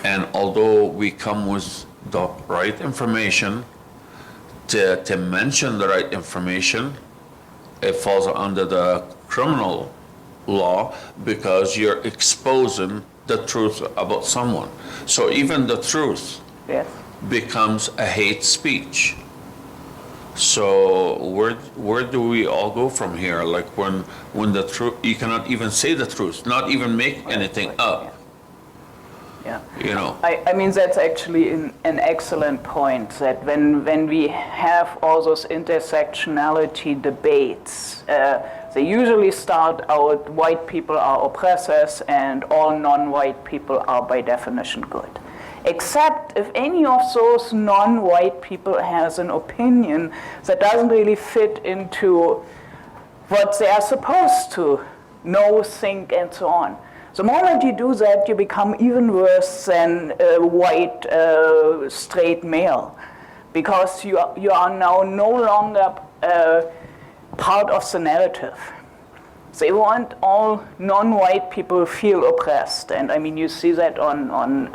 And although we come with the right information to mention the right information, it falls under the criminal law because you're exposing the truth about someone. So even the truth Yes. becomes a hate speech. So where do we all go from here? Like when the truth, you cannot even say the truth, not even make anything up. Yeah. You know. I mean, that's actually an excellent point, that when we have all those intersectionality debates, they usually start out, white people are oppressors and all non-white people are by definition good. Except if any of those non-white people has an opinion that doesn't really fit into what they are supposed to know, think, and so on. The moment you do that, you become even worse than a white straight male, because you are now no longer part of the narrative. They want all non-white people to feel oppressed, and I mean you see that on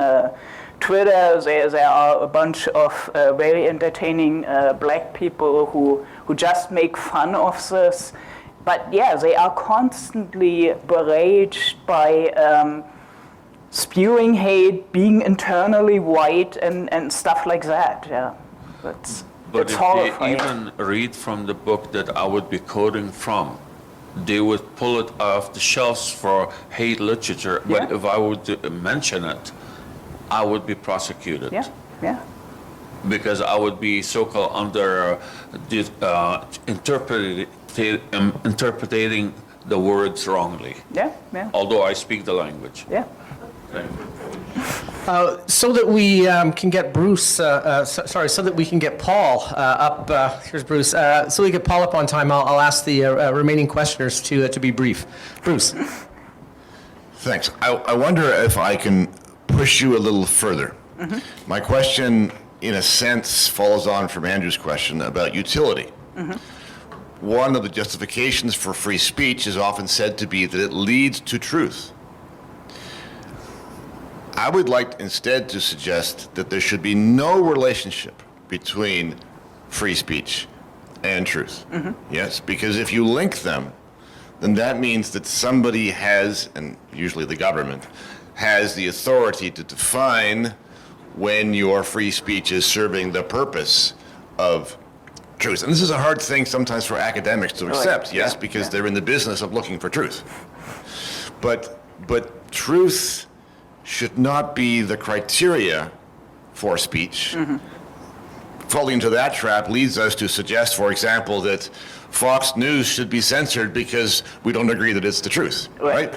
Twitter. There are a bunch of very entertaining black people who just make fun of this. But yeah, they are constantly beraged by spewing hate, being internally white, and stuff like that. Yeah, it's But if horrifying. they even read from the book that I would be quoting from, they would pull it off the shelves for hate literature. But Yeah. if I would mention it, I would be prosecuted. Yeah, yeah. Because I would be so-called under interpreting the words wrongly, Yeah, yeah, although I speak the language. yeah. Thank you. So that we can get Bruce, so that we can get Paul up, here's Bruce, so we get Paul up on time, I'll ask the remaining questioners to be brief. Bruce. Thanks. I wonder if I can push you a little further. Mm-hmm. My question, in a sense, follows on from Andrew's question about utility. Mm-hmm. One of the justifications for free speech is often said to be that it leads to truth. I would like instead to suggest that there should be no relationship between free speech and truth. Mm-hmm. Yes, because if you link them, then that means that somebody has, and usually the government, has the authority to define when your free speech is serving the purpose of truth. And this is a hard thing sometimes for academics to accept, yes, yeah, because yeah. they're in the business of looking for truth. But truth should not be the criteria for speech. Mm-hmm. Falling into that trap leads us to suggest, for example, that Fox News should be censored because we don't agree that it's the truth, right?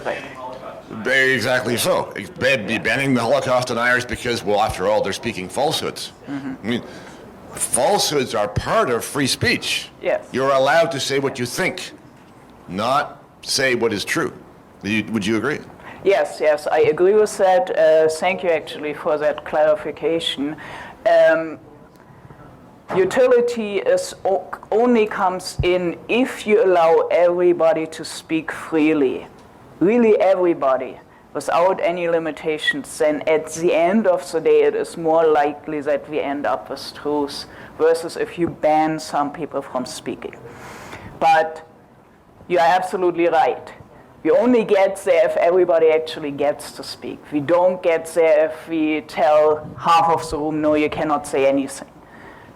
Very exactly so. Banning the Holocaust deniers because, well, after all, they're speaking falsehoods. Mm-hmm. I mean, falsehoods are part of free speech. Yes. You're allowed to say what you think, not say what is true. Would you agree? Yes, I agree with that. Thank you actually for that clarification. Utility only comes in if you allow everybody to speak freely, really everybody, without any limitations. Then at the end of the day, it is more likely that we end up with truth versus if you ban some people from speaking. But you are absolutely right. We only get there if everybody actually gets to speak. We don't get there if we tell half of the room, no, you cannot say anything.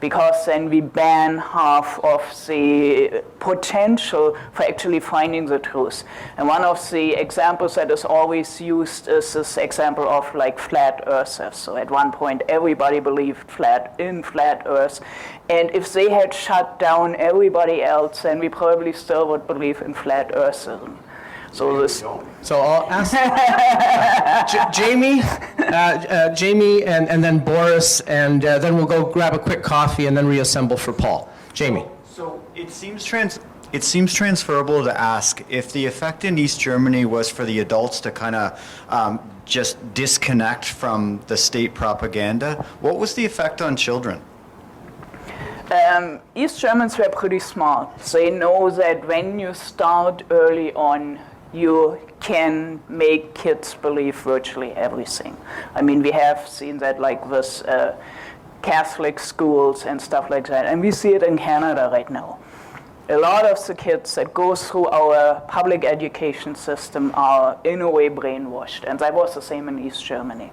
because then we ban half of the potential for actually finding the truth. And one of the examples that is always used is this example of like flat earthers. So at one point everybody believed in flat earth, and if they had shut down everybody else, then we probably still would believe in flat earthism. So this. So I'll ask Jamie, and then Boris, and then we'll go grab a quick coffee and then reassemble for Paul. Jamie. So it seems transferable to ask if the effect in East Germany was for the adults to kind of just disconnect from the state propaganda. What was the effect on children? East Germans were pretty smart. They know that when you start early on, you can make kids believe virtually everything. I mean, we have seen that like with Catholic schools and stuff like that, and we see it in Canada right now. A lot of the kids that go through our public education system are in a way brainwashed, and that was the same in East Germany.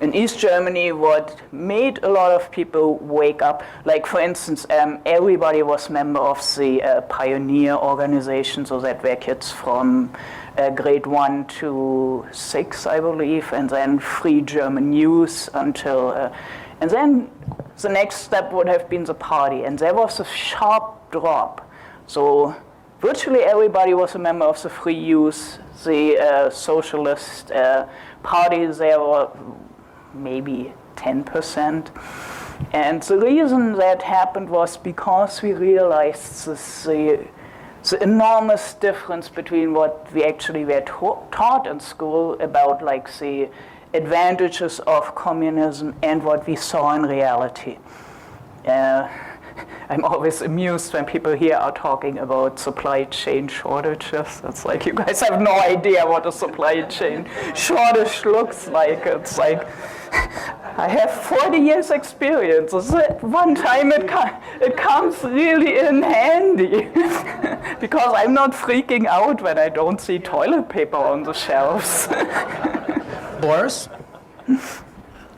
In East Germany, what made a lot of people wake up, like for instance, everybody was member of the pioneer organization, so that were kids from grade 1 to 6, I believe, and then free German news until, and then the next step would have been the party, and there was a sharp drop. So virtually everybody was a member of the free youth, the socialist party. There were maybe 10%. And the reason that happened was because we realized the enormous difference between what we actually were taught in school about like the advantages of communism and what we saw in reality. I'm always amused when people here are talking about supply chain shortages. It's like, you guys have no idea what a supply chain shortage looks like. It's like, I have 40 years experience. One time it comes really in handy because I'm not freaking out when I don't see toilet paper on the shelves. Boris?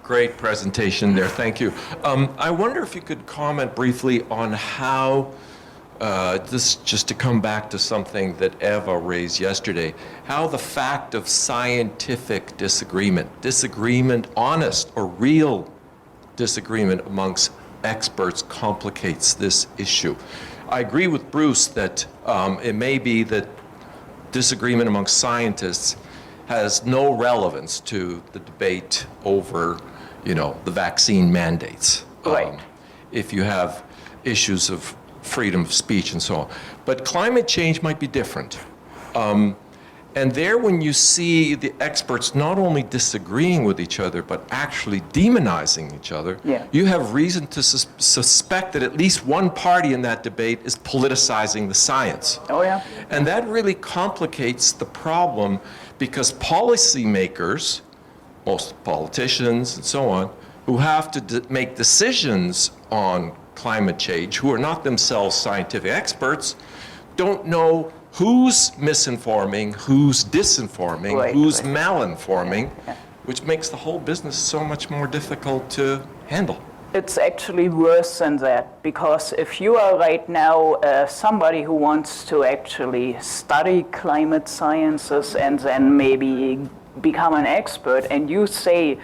Great presentation there, thank you. I wonder if you could comment briefly on how, just to come back to something that Eva raised yesterday, how the fact of scientific disagreement, honest or real disagreement amongst experts complicates this issue. I agree with Bruce that it may be that disagreement amongst scientists has no relevance to the debate over, the vaccine mandates. Right. If you have issues of freedom of speech and so on. But climate change might be different. And there, when you see the experts not only disagreeing with each other, but actually demonizing each other, you have reason to suspect that at least one party in that debate is politicizing the science. Oh, yeah. And that really complicates the problem because policymakers, most politicians and so on, who have to make decisions on climate change, who are not themselves scientific experts, don't know who's misinforming, who's disinforming, who's malinforming, which makes the whole business so much more difficult to handle. It's actually worse than that, because if you are right now somebody who wants to actually study climate sciences and then maybe become an expert, and you say,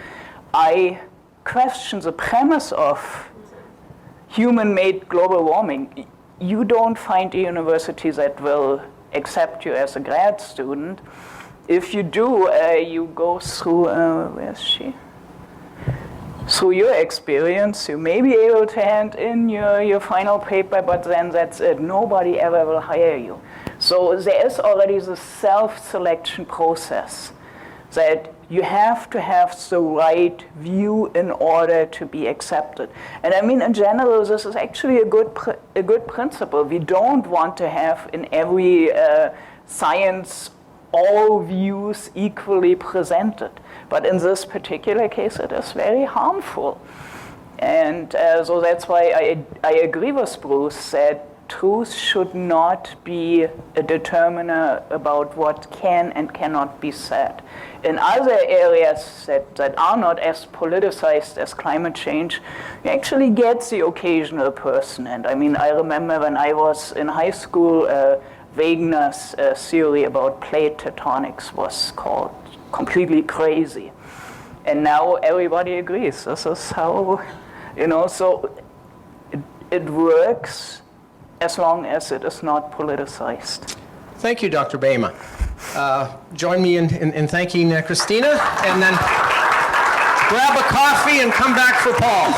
I question the premise of human-made global warming, you don't find a university that will accept you as a grad student. If you do, you go through, where's she? Through your experience, you may be able to hand in your final paper, but then that's it. Nobody ever will hire you. So there is already the self-selection process that you have to have the right view in order to be accepted. And I mean, in general, this is actually a good principle. We don't want to have in every science all views equally presented. But in this particular case, it is very harmful. And so that's why I agree with Bruce that truth should not be a determiner about what can and cannot be said. In other areas that are not as politicized as climate change, you actually get the occasional person. And I mean, I remember when I was in high school, Wegener's theory about plate tectonics was called completely crazy. And now everybody agrees. This is how, so it works as long as it is not politicized. Thank you, Dr. Behme. Join me in thanking Christina, and then grab a coffee and come back for Paul.